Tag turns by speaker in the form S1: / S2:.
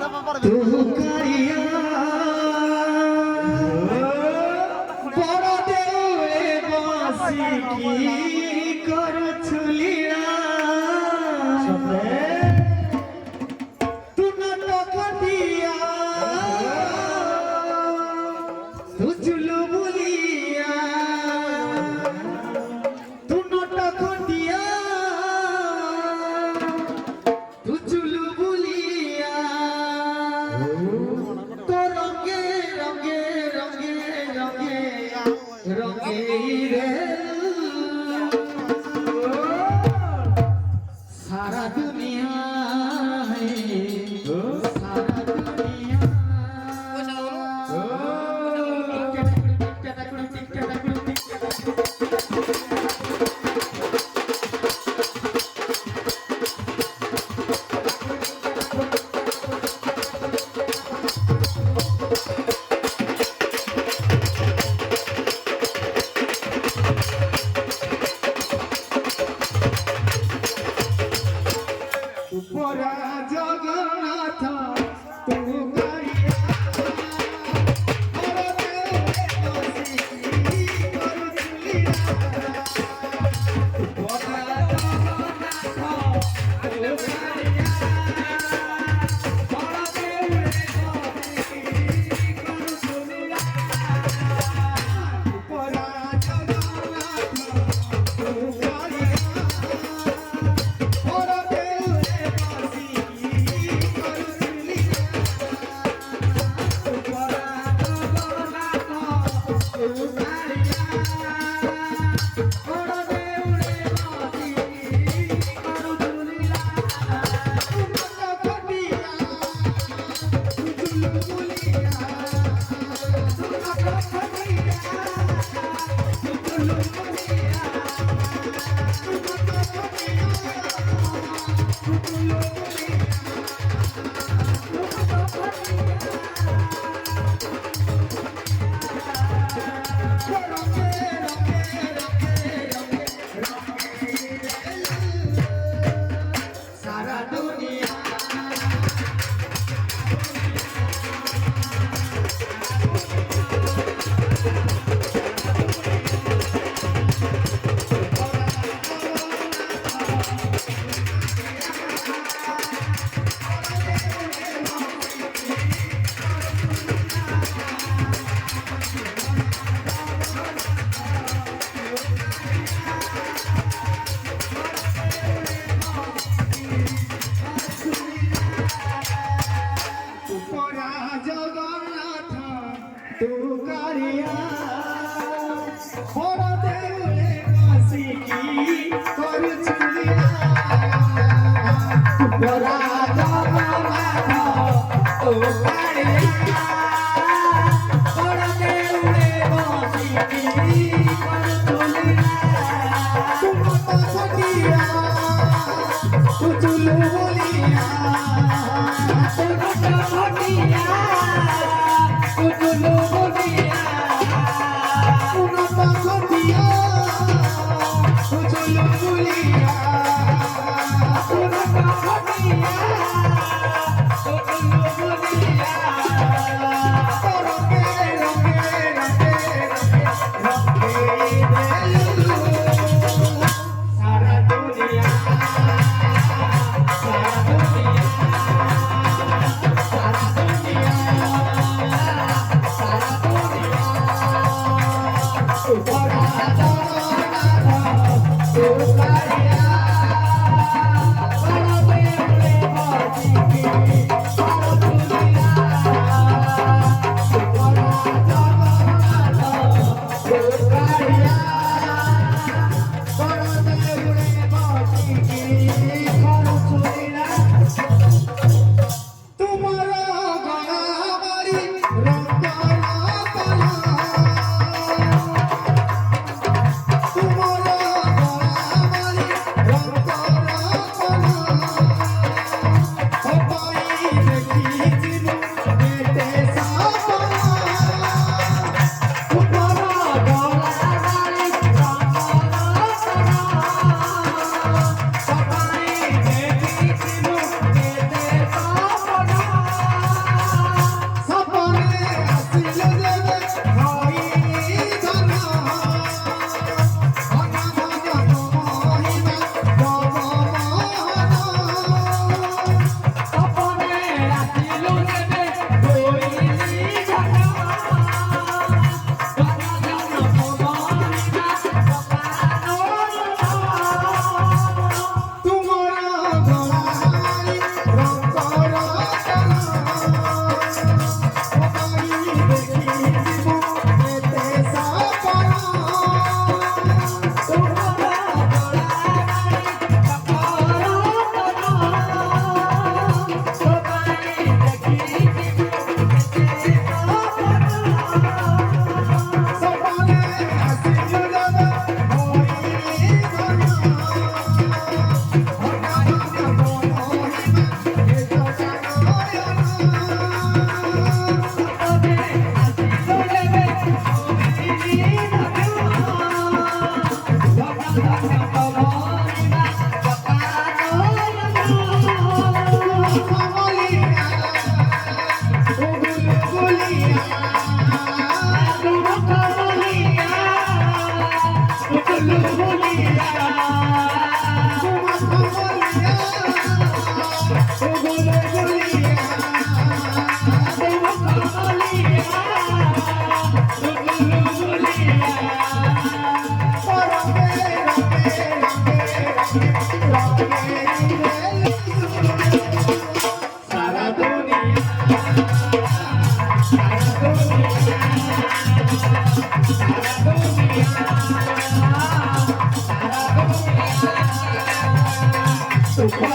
S1: तू करिया बड़ देउले बसी की कर छुलिया तू नाटक दिया तू चुलु बुलिया तू नाटक दिया तू चुलु बुलिया तो रंगे रंगे रंगे रंगे रंगे रे सारा दुनिया है सारा दुनिया উপরা জগন্নাথ তু করিয়া বড় দেউলে বসি করুলিয়া উপরা জগন্নাথ তু করিয়া বড় দেউলে বসি করুলিয়া উপরা জগন্নাথ তু করিয়া বড় तू करिया बड़ देउले बसी की कर छुलिया बड़ा जगन्नाथ तू करिया बड़ देउले बसी की कर छुलिया तू मत सकिया तू चुलु बोलिया तू मत सकिया तू चुलु बोलिया तू मत सकिया तू चुलु बोलिया तू मत सकिया तू चुलु बोलिया रंगे रंगे रंगे रंगे सारा दुनिया Por